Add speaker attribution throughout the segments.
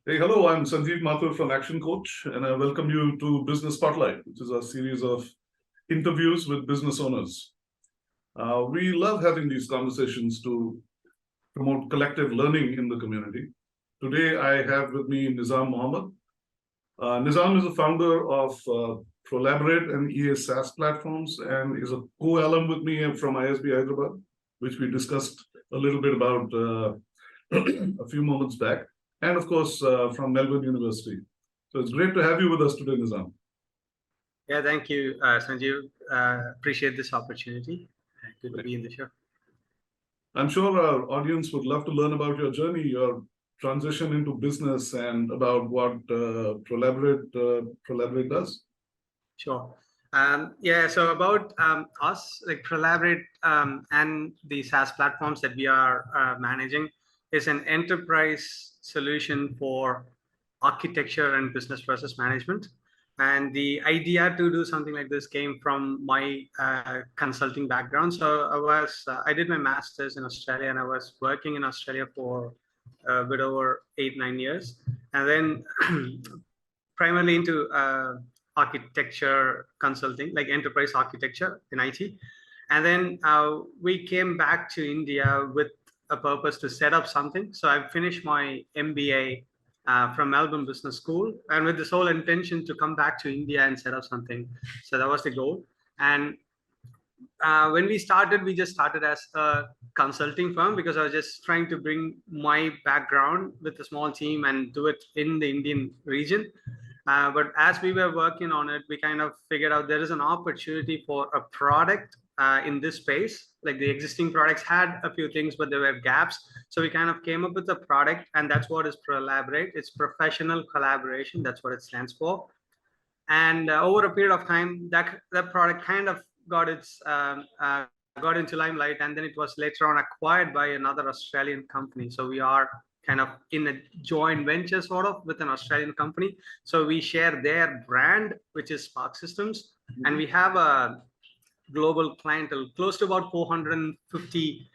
Speaker 1: Hey, hello, I'm Sanjeev Mathur from Action Coach, and I welcome you to Business Spotlight, which is our series of interviews with business owners. We love having these conversations to promote collective learning in the community. Today, I have with me Nizam Mohamed. Nizam is the founder of Prolaborate and SaaS platforms and is a co-alum with me from ISB Hyderabad, which we discussed a little bit about a few moments back, and of course from Melbourne University. So it's great to have you with us today, Nizam.
Speaker 2: Yeah, thank you, Sanjeev. Appreciate this opportunity. Good to be in the show.
Speaker 1: I'm sure our audience would love to learn about your journey, your transition into business, and about what Prolaborate does.
Speaker 2: Sure. Yeah, so about us, like Prolaborate and the SaaS platforms that we are managing is an enterprise solution for architecture and business process management. And the idea to do something like this came from my consulting background. So I did my master's in Australia, and I was working in Australia for a bit over 8-9 years, and then primarily into architecture consulting, like enterprise architecture in IT. And then we came back to India with a purpose to set up something. So I finished my MBA from Melbourne Business School, and with this whole intention to come back to India and set up something. So that was the goal. And when we started, we just started as a consulting firm because I was just trying to bring my background with a small team and do it in the Indian region. But as we were working on it, we kind of figured out there is an opportunity for a product in this space. Like the existing products had a few things, but there were gaps. So we kind of came up with a product, and that's what is Prolaborate. It's professional collaboration. That's what it stands for. And over a period of time, that product kind of got got into limelight, and then it was later on acquired by another Australian company. So we are kind of in a joint venture sort of with an Australian company. So we share their brand, which is Spark Systems, and we have a global clientele close to about 450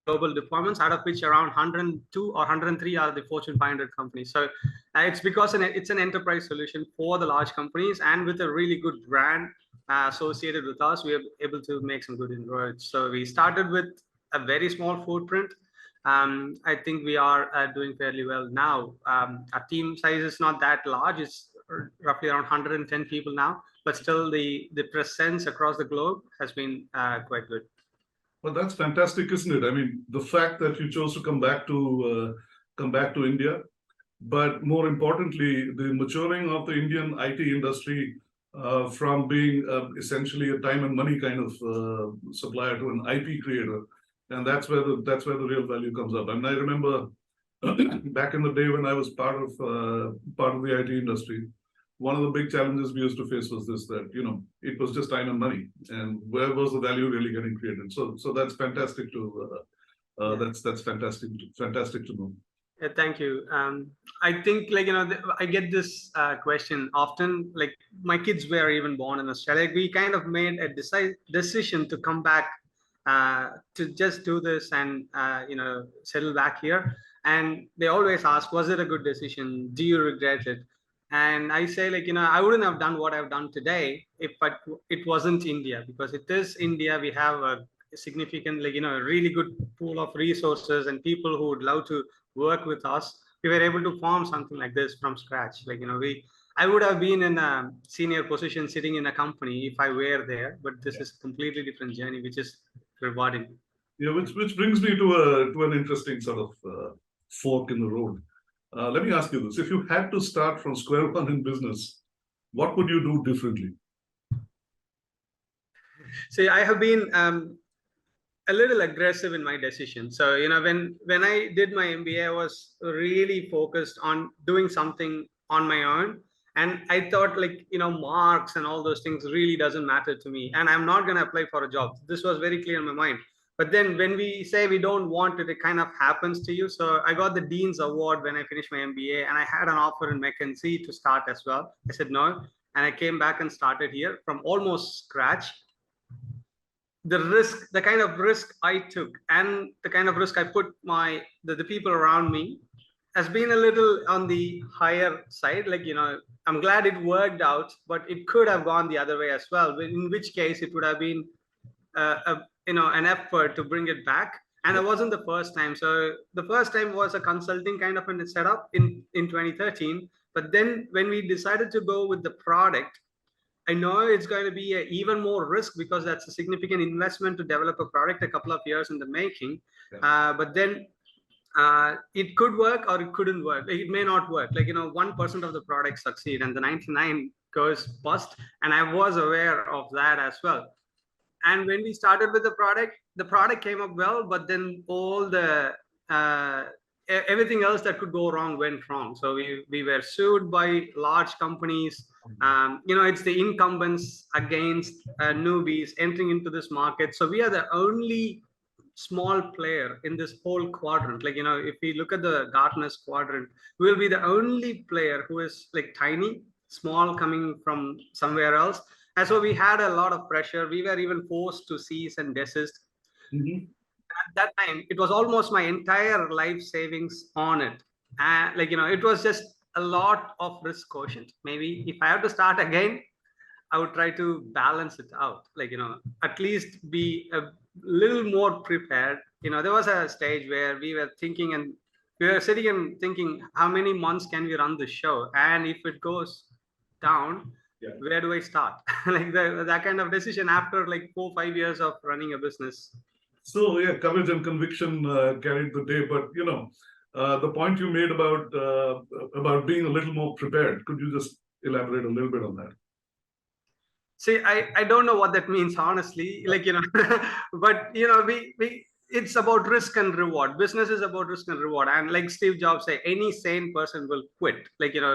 Speaker 2: global deployments, out of which around 102 or 103 are the Fortune 500 companies. So it's because it's an enterprise solution for the large companies, and with a really good brand associated with us, we are able to make some good inroads. So we started with a very small footprint. I think we are doing fairly well now. Our team size is not that large. It's roughly around 110 people now, but still the presence across the globe has been quite good.
Speaker 1: Well, that's fantastic, isn't it? I mean, the fact that you chose to come back to India, but more importantly, the maturing of the Indian IT industry from being essentially a time and money kind of supplier to an IP creator, and that's where the real value comes up. I mean, I remember back in the day when I was part of the IT industry, one of the big challenges we used to face was this, that it was just time and money, and where was the value really getting created? So that's fantastic to that's fantastic to know.
Speaker 2: Yeah, thank you. I think I get this question often. Like my kids were even born in Australia. We kind of made a decision to come back to just do this and settle back here. And they always ask, was it a good decision? Do you regret it? And I say, I wouldn't have done what I've done today if it wasn't India, because it is India. We have a significant, a really good pool of resources and people who would love to work with us. We were able to form something like this from scratch. I would have been in a senior position sitting in a company if I were there, but this is a completely different journey, which is rewarding.
Speaker 1: Yeah, which brings me to an interesting sort of fork in the road. Let me ask you this: if you had to start from square one in business, what would you do differently?
Speaker 2: See, I have been a little aggressive in my decision. So when I did my MBA, I was really focused on doing something on my own, and I thought marks and all those things really doesn't matter to me, and I'm not going to apply for a job. This was very clear in my mind. But then when we say we don't want it, it kind of happens to you. So I got the Dean's Award when I finished my MBA, and I had an offer in McKinsey to start as well. I said no, and I came back and started here from almost scratch. The kind of risk I took, and the kind of risk I put the people around me, has been a little on the higher side. Like, I'm glad it worked out, but it could have gone the other way as well. In which case, it would have been an effort to bring it back. And it wasn't the first time. So the first time was a consulting kind of a setup in 2013. But then when we decided to go with the product, I know it's going to be even more risk because that's a significant investment to develop a product, a couple of years in the making. But then it could work or it couldn't work. It may not work. Like, 1% of the product succeed and the 99 goes bust. And I was aware of that as well. And when we started with the product came up well, but then all the everything else that could go wrong went wrong. So we were sued by large companies. It's the incumbents against newbies entering into this market. So we are the only small player in this whole quadrant. Like, if we look at the Gartner's quadrant, we'll be the only player who is like tiny, small, coming from somewhere else. And so we had a lot of pressure. We were even forced to cease and desist. At that time, it was almost my entire life savings on it. And it was just a lot of risk quotient. Maybe if I have to start again, I would try to balance it out. At least be a little more prepared. There was a stage where we were thinking and we were sitting and thinking, how many months can we run this show? And if it goes down, where do I start? Like that kind of decision after like 4-5 years of running a business.
Speaker 1: So yeah, courage and conviction carried the day. But the point you made about being a little more prepared, could you just elaborate a little bit on that?
Speaker 2: See, I don't know what that means, honestly. But it's about risk and reward. Business is about risk and reward. And like Steve Jobs say, any sane person will quit.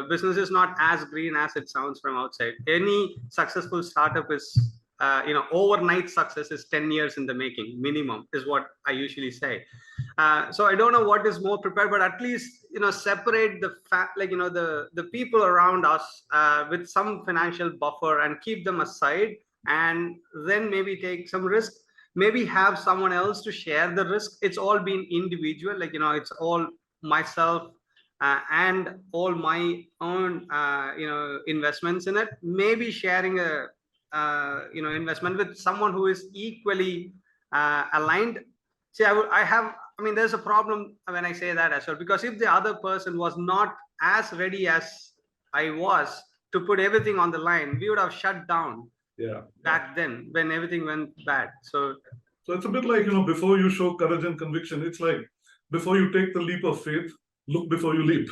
Speaker 2: Business is not as green as it sounds from outside. Any successful startup is, overnight success is 10 years in the making, minimum, is what I usually say. So I don't know what is more prepared, but at least, separate the fact, the people around us with some financial buffer and keep them aside, and then maybe take some risk. Maybe have someone else to share the risk. It's all been individual, it's all myself and all my own, investments in it. Maybe sharing a, investment with someone who is equally aligned. See, there's a problem when I say that as well, because if the other person was not as ready as I was to put everything on the line, we would have shut down. Back then when everything went bad. So
Speaker 1: it's a bit like, before you show courage and conviction, it's like before you take the leap of faith, look before you leap.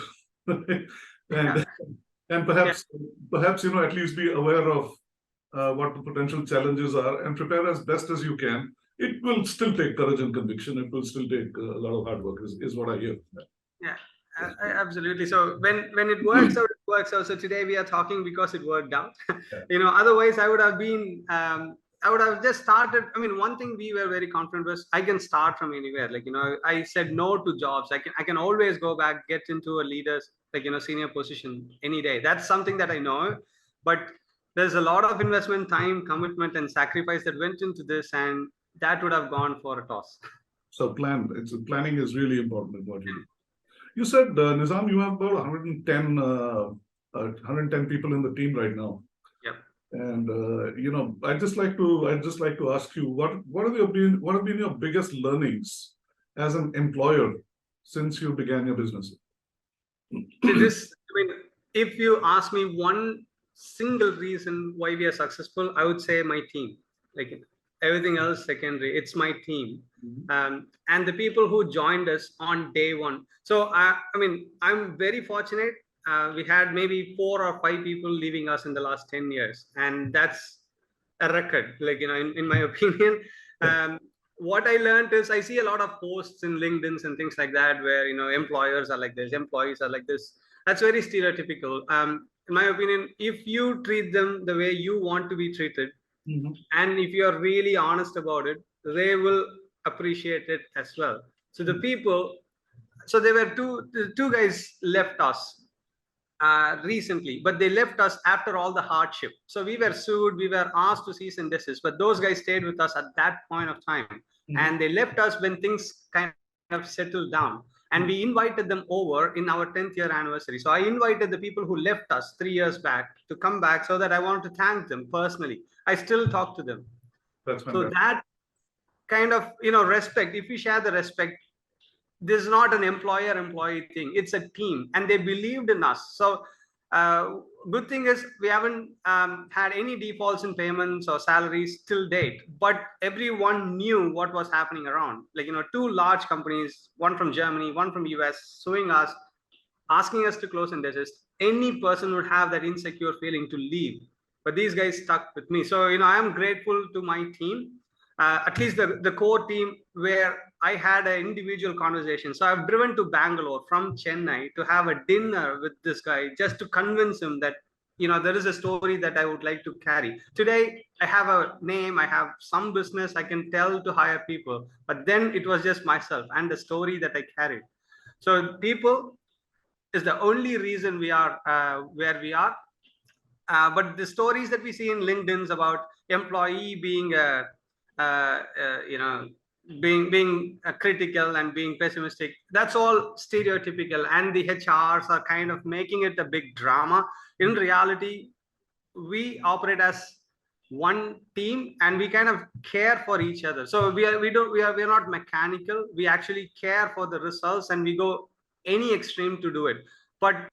Speaker 1: And perhaps at least be aware of what the potential challenges are and prepare as best as you can. It will still take courage and conviction. It will still take a lot of hard work is what I hear.
Speaker 2: Absolutely. So when it works out, it works out. So today we are talking because it worked out. Otherwise I would have been I would have just started. One thing we were very confident was I can start from anywhere. I said no to jobs. I can always go back, get into a leader's senior position any day. That's something that I know. But there's a lot of investment, time, commitment, and sacrifice that went into this, and that would have gone for a toss.
Speaker 1: So planning is really important in what you do. You said, Nizam, you have about 110 people in the team right now.
Speaker 2: Yep.
Speaker 1: And I'd just like to ask you, what have been your biggest learnings as an employer since you began your business?
Speaker 2: If you ask me one single reason why we are successful, I would say my team. Everything else secondary. It's my team. And the people who joined us on day one. So I'm very fortunate. We had maybe 4 or 5 people leaving us in the last 10 years, and that's a record. In my opinion. What I learned is I see a lot of posts in LinkedIn's and things like that where employers are like this, employees are like this. That's very stereotypical. In my opinion, if you treat them the way you want to be treated, and if you're really honest about it, they will appreciate it as well. So the people, there were two guys left us recently, but they left us after all the hardship. So we were sued, we were asked to cease and desist, but those guys stayed with us at that point of time. And they left us when things kind of settled down. and we invited them over in our 10th year anniversary. So I invited the people who left us 3 years back to come back, so that I want to thank them personally. I still talk to them.
Speaker 1: That's
Speaker 2: So
Speaker 1: fantastic.
Speaker 2: that kind of, respect, if we share the respect, this is not an employer-employee thing. It's a team, and they believed in us. So good thing is we haven't had any defaults in payments or salaries till date, but everyone knew what was happening around. Like, two large companies, one from Germany, one from US, suing us, asking us to close and desist. Any person would have that insecure feeling to leave, but these guys stuck with me. So I am grateful to my team, at least the core team, where I had an individual conversation. So I've driven to Bangalore from Chennai to have a dinner with this guy, just to convince him that there is a story that I would like to carry. Today I have a name, I have some business, I can tell to hire people, but then it was just myself and the story that I carried. So people is the only reason we are where we are. But the stories that we see in LinkedIn's about employee being being critical and being pessimistic, that's all stereotypical, and the HRs are kind of making it a big drama. In reality, we operate as one team, and we kind of care for each other. So we're not mechanical. We actually care for the results, and we go any extreme to do it. But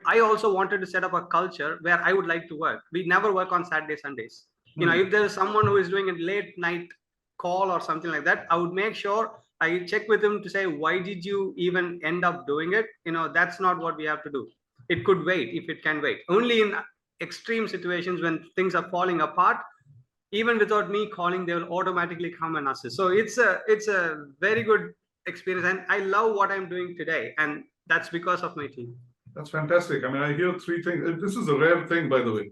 Speaker 2: I also wanted to set up a culture where I would like to work. We never work on Saturday, Sundays. If there's someone who is doing a late night call or something like that, I would make sure I check with him to say, why did you even end up doing it? That's not what we have to do. It could wait if it can wait. Only in extreme situations, when things are falling apart, even without me calling, they will automatically come and assist. So it's a very good experience, and I love what I'm doing today, and that's because of my team.
Speaker 1: That's fantastic. I mean, I hear three things. This is a rare thing, by the way.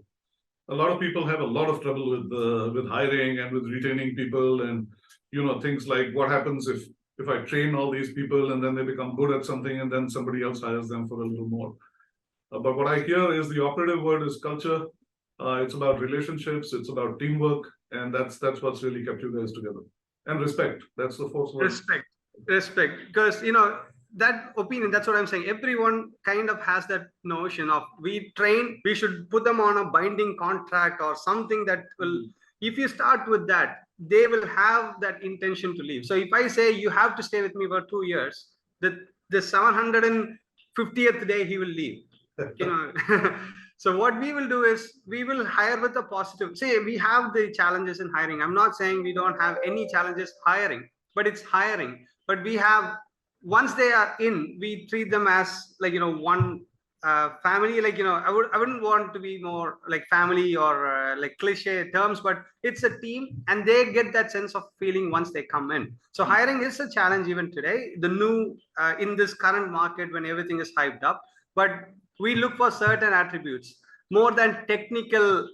Speaker 1: A lot of people have a lot of trouble with hiring and with retaining people, and things like what happens if I train all these people and then they become good at something and then somebody else hires them for a little more. But what I hear is the operative word is culture. It's about relationships. It's about teamwork, and that's what's really kept you guys together. And respect. That's the fourth word.
Speaker 2: Respect, because that opinion, that's what I'm saying. Everyone kind of has that notion of, we should put them on a binding contract or something that will, if you start with that, they will have that intention to leave. So if I say you have to stay with me for 2 years, the 750th day he will leave. So what we will do is we will hire with a positive. Say we have the challenges in hiring. I'm not saying we don't have any challenges hiring, but it's hiring. But we have, once they are in, we treat them as like one family. Like I wouldn't want to be more like family or like cliche terms, but it's a team, and they get that sense of feeling once they come in. So hiring is a challenge even today. The new in this current market when everything is hyped up, but we look for certain attributes more than technical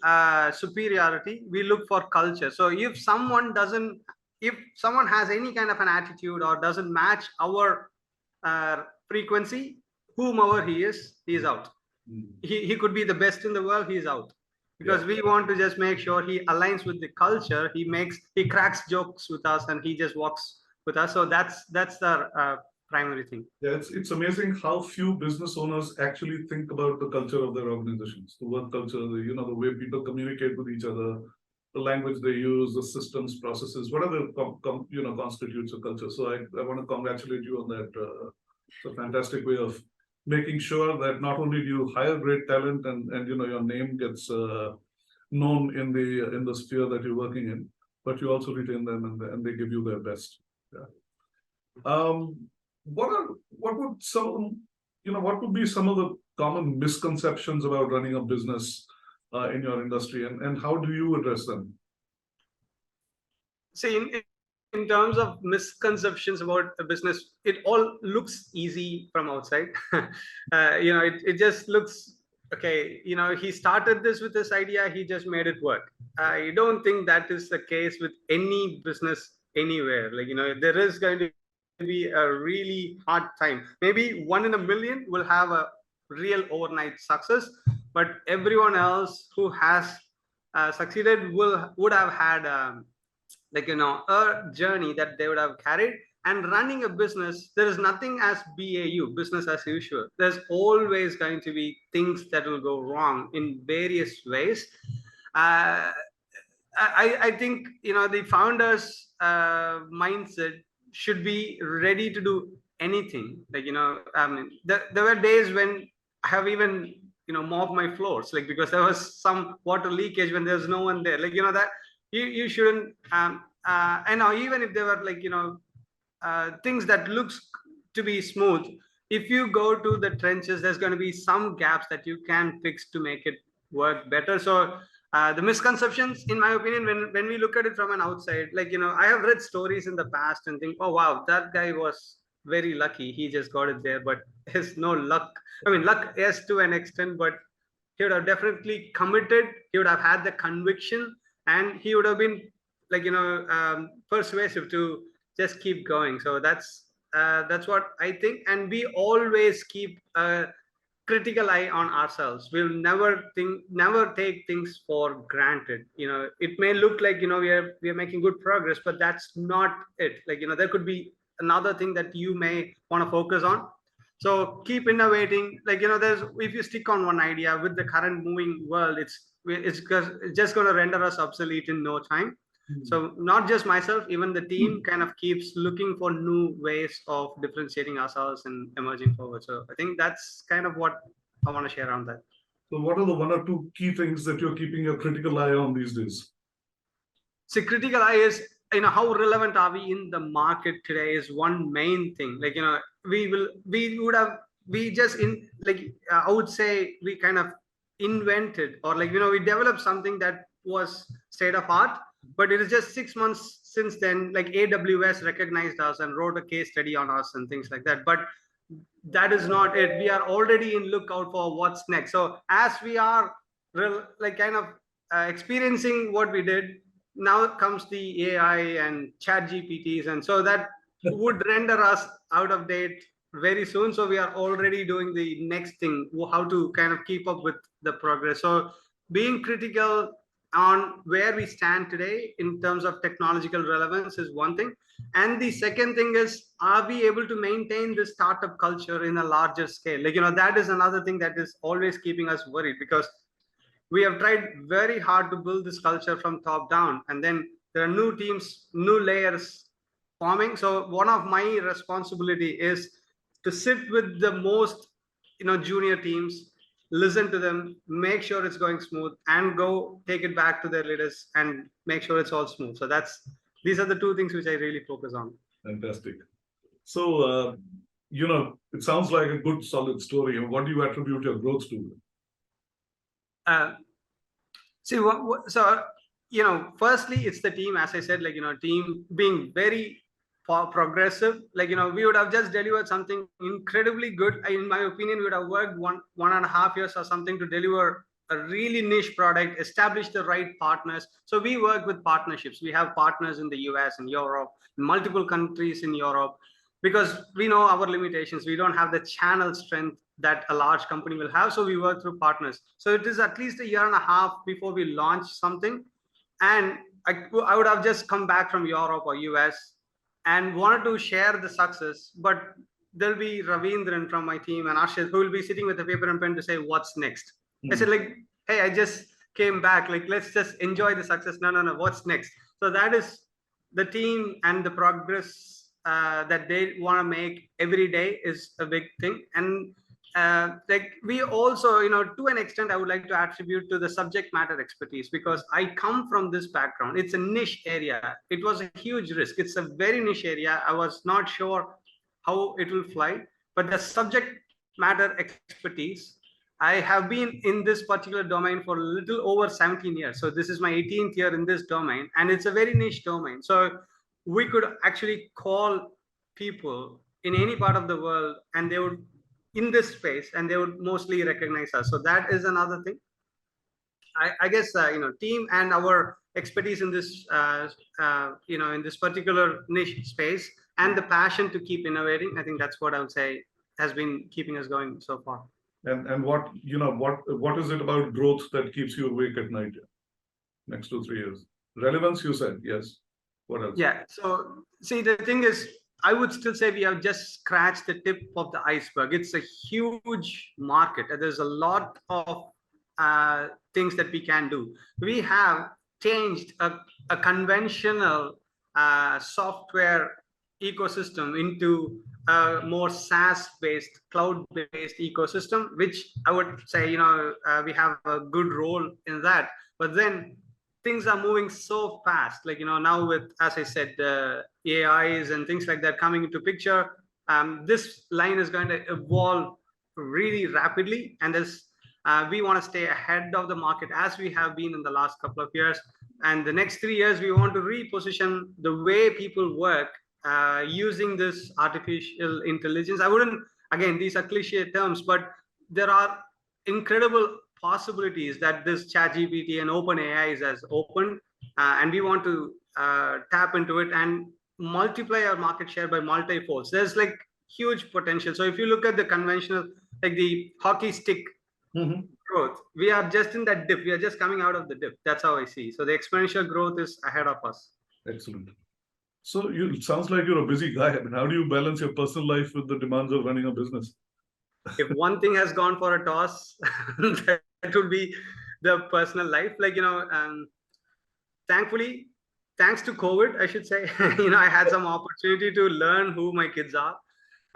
Speaker 2: superiority. We look for culture. So if someone has any kind of an attitude or doesn't match our frequency, whomever he is out. He could be the best in the world, he's out. Because we want to just make sure he aligns with the culture. He cracks jokes with us, and he just walks with us. So that's the primary thing.
Speaker 1: Yeah, it's amazing how few business owners actually think about the culture of their organizations, the work culture, the way people communicate with each other, the language they use, the systems, processes, whatever constitutes a culture. So I want to congratulate you on that. It's a fantastic way of making sure that not only do you hire great talent and your name gets known in the sphere that you're working in, but you also retain them and they give you their best. Yeah. What would be some of the common misconceptions about running a business in your industry, and how do you address them?
Speaker 2: See, in terms of misconceptions about a business, it all looks easy from outside. It just looks okay. He started this with this idea, he just made it work. I don't think that is the case with any business anywhere. Like there is going to be a really hard time. Maybe 1 in a million will have a real overnight success, but everyone else who has succeeded would have had a journey that they would have carried. And running a business, there is nothing as BAU, business as usual. There's always going to be things that will go wrong in various ways. I think the founders mindset should be ready to do anything. Like I mean, there were days when I have even mopped my floors, like because there was some water leakage when there's no one there. Like that you shouldn't. And now even if there were like things that looks to be smooth, if you go to the trenches, there's going to be some gaps that you can fix to make it work better. So the misconceptions, in my opinion, when we look at it from an outside, like I have read stories in the past and think, oh wow, that guy was very lucky, he just got it there. But there's no luck. I mean, luck is to an extent, but he would have definitely committed, he would have had the conviction, and he would have been like persuasive to just keep going. So that's what I think. And we always keep a critical eye on ourselves. We'll never take things for granted. It may look like we are making good progress, but that's not it. Like there could be another thing that you may want to focus on. So keep innovating. Like there's, if you stick on one idea with the current moving world, it's just going to render us obsolete in no time. So not just myself, even the team kind of keeps looking for new ways of differentiating ourselves and emerging forward. So I think that's kind of what I want to share on that.
Speaker 1: So what are the one or two key things that you're keeping a critical eye on these days?
Speaker 2: So critical eye is, how relevant are we in the market today is one main thing. Like, I would say we kind of invented, or like, we developed something that was state of art, but it is just 6 months since then, like AWS recognized us and wrote a case study on us and things like that. But that is not it. We are already in lookout for what's next. So as we are experiencing what we did, now comes the AI and chat GPTs. And so that would render us out of date very soon. So we are already doing the next thing, how to kind of keep up with the progress. So being critical on where we stand today in terms of technological relevance is one thing. And the second thing is, are we able to maintain this startup culture in a larger scale? Like, that is another thing that is always keeping us worried, because we have tried very hard to build this culture from top down. And then there are new teams, new layers forming. So one of my responsibility is to sit with the most, junior teams, listen to them, make sure it's going smooth, and go take it back to their leaders and make sure it's all smooth. So these are the two things which I really focus on.
Speaker 1: Fantastic. So, it sounds like a good, solid story. And what do you attribute your growth to?
Speaker 2: Firstly, it's the team. As I said, like, team being very progressive. Like, we would have just delivered something incredibly good. In my opinion, we would have worked 1.5 years or something to deliver a really niche product, establish the right partners. So we work with partnerships. We have partners in the US and Europe, multiple countries in Europe, because we know our limitations. We don't have the channel strength that a large company will have. So we work through partners. So it is at least 1.5 years before we launch something. And I would have just come back from Europe or US and wanted to share the success, but there'll be Ravindran from my team and Ashit who will be sitting with a paper and pen to say, what's next? I said, like, hey, I just came back. Like, let's just enjoy the success. No, what's next? So that is the team, and the progress that they want to make every day is a big thing. And like, we also, to an extent, I would like to attribute to the subject matter expertise, because I come from this background. It's a niche area. It was a huge risk. It's a very niche area. I was not sure how it will fly, but the subject matter expertise, I have been in this particular domain for a little over 17 years. So this is my 18th year in this domain, and it's a very niche domain. So we could actually call people in any part of the world, and they would, in this space, and they would mostly recognize us. So that is another thing. I guess, team and our expertise in this, in this particular niche space, and the passion to keep innovating. I think that's what I would say has been keeping us going so far.
Speaker 1: And what is it about growth that keeps you awake at night? Next 2-3 years. Relevance, you said, yes. What else?
Speaker 2: Yeah. So see, the thing is, I would still say we have just scratched the tip of the iceberg. It's a huge market. There's a lot of things that we can do. We have changed a conventional software ecosystem into a more SaaS-based, cloud-based ecosystem, which I would say, we have a good role in that. But then things are moving so fast, like, now with, as I said, the AIs and things like that coming into picture, this line is going to evolve really rapidly. And as we want to stay ahead of the market as we have been in the last couple of years. And the next 3 years, we want to reposition the way people work using this artificial intelligence. I wouldn't, again, these are cliche terms, but there are incredible possibilities that this ChatGPT and OpenAI has opened, and we want to tap into it and multiply our market share by multi-folds. There's like huge potential. So if you look at the conventional, like the hockey stick growth, we are just in that dip. We are just coming out of the dip. That's how I see. So the exponential growth is ahead of us.
Speaker 1: Excellent. So it sounds like you're a busy guy. I mean, how do you balance your personal life with the demands of running a business?
Speaker 2: If one thing has gone for a toss, that would be the personal life. Like, thankfully, thanks to COVID, I should say, I had some opportunity to learn who my kids are.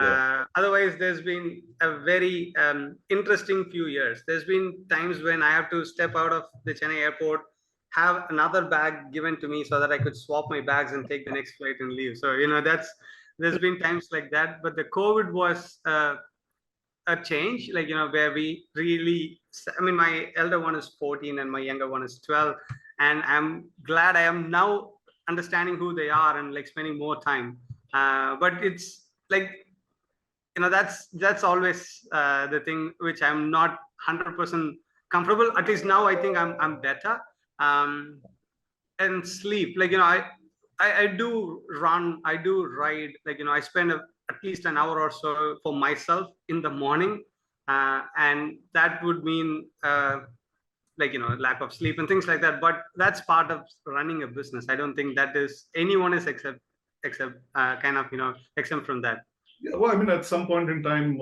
Speaker 2: Yeah. Otherwise, there's been a very interesting few years. There's been times when I have to step out of the Chennai airport, have another bag given to me so that I could swap my bags and take the next flight and leave. So, there's been times like that. But the COVID was a change, like, where we really, my elder one is 14 and my younger one is 12. And I'm glad I am now understanding who they are and like spending more time. But it's like, that's always the thing which I'm not 100% comfortable. At least now I think I'm better. And sleep, like, I do run, I do ride, like, I spend at least an hour or so for myself in the morning, and that would mean like, lack of sleep and things like that. But that's part of running a business. I don't think that is anyone is except kind of exempt from that.
Speaker 1: Yeah, well, at some point in time,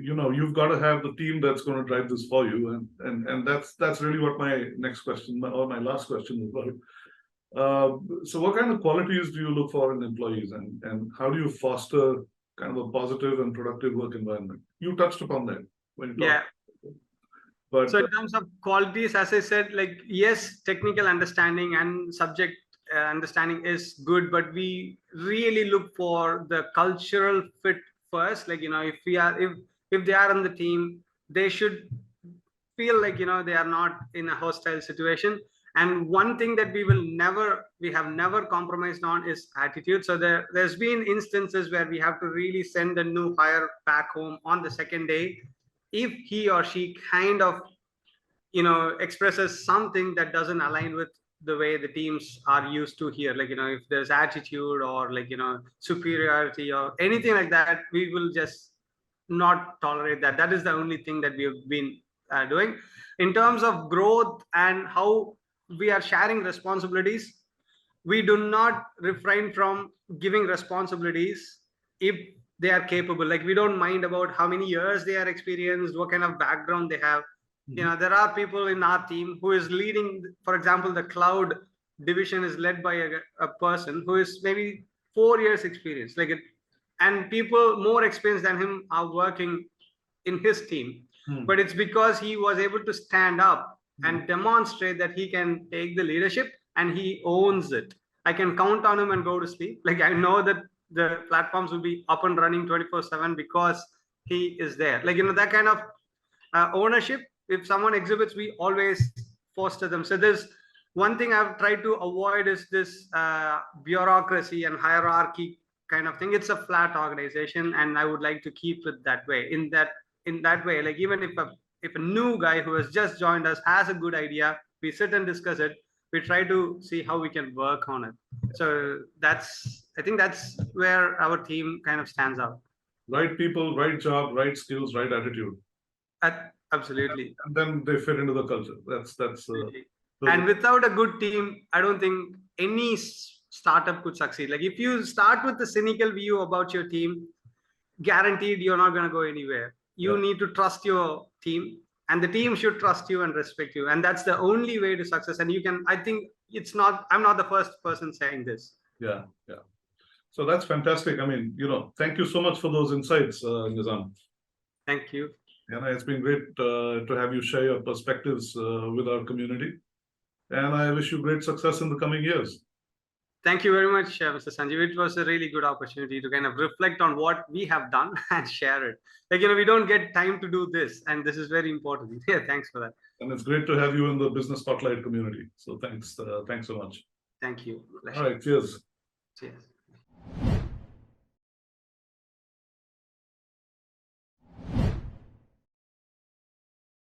Speaker 1: you've got to have the team that's going to drive this for you, and that's really what my next question or my last question is about. So, what kind of qualities do you look for in employees, and how do you foster kind of a positive and productive work environment? You touched upon that when you talked.
Speaker 2: Yeah.
Speaker 1: But
Speaker 2: so in terms of qualities, as I said, like, yes, technical understanding and subject understanding is good, but we really look for the cultural fit first. Like, if they are on the team, they should feel like, they are not in a hostile situation. And one thing that we have never compromised on is attitude. So there's been instances where we have to really send a new hire back home on the second day if he or she kind of expresses something that doesn't align with the way the teams are used to here. Like, if there's attitude or like, superiority or anything like that, we will just not tolerate that. That is the only thing that we have been doing. In terms of growth and how we are sharing responsibilities, we do not refrain from giving responsibilities if they are capable. Like, we don't mind about how many years they are experienced, what kind of background they have. There are people in our team who is leading, for example, the cloud division is led by a person who is maybe 4 years experience, and people more experienced than him are working in his team. But it's because he was able to stand up and demonstrate that he can take the leadership and he owns it. I can count on him and go to sleep. Like, I know that the platforms will be up and running 24/7 because he is there. Like, that kind of ownership, if someone exhibits, we always foster them. So there's one thing I've tried to avoid is this bureaucracy and hierarchy kind of thing. It's a flat organization, and I would like to keep it that way. In that way, like, even if a new guy who has just joined us has a good idea, we sit and discuss it. We try to see how we can work on it. So I think that's where our team kind of stands out.
Speaker 1: Right people, right job, right skills, right attitude.
Speaker 2: Absolutely.
Speaker 1: And then they fit into the culture. That's
Speaker 2: and without a good team, I don't think any startup could succeed. Like if you start with the cynical view about your team, guaranteed you're not going to go anywhere. You need to trust your team, and the team should trust you and respect you. And that's the only way to success. And you can, I think I'm not the first person saying this.
Speaker 1: Yeah. So that's fantastic. I mean, thank you so much for those insights, Nizam.
Speaker 2: Thank you.
Speaker 1: And it's been great to have you share your perspectives with our community. And I wish you great success in the coming years.
Speaker 2: Thank you very much, Mr. Sanjeev. It was a really good opportunity to kind of reflect on what we have done and share it. Like, we don't get time to do this, and this is very important. Yeah, thanks for that.
Speaker 1: And it's great to have you in the Business Spotlight community. So thanks so much.
Speaker 2: Thank you.
Speaker 1: All right, cheers.
Speaker 2: Cheers.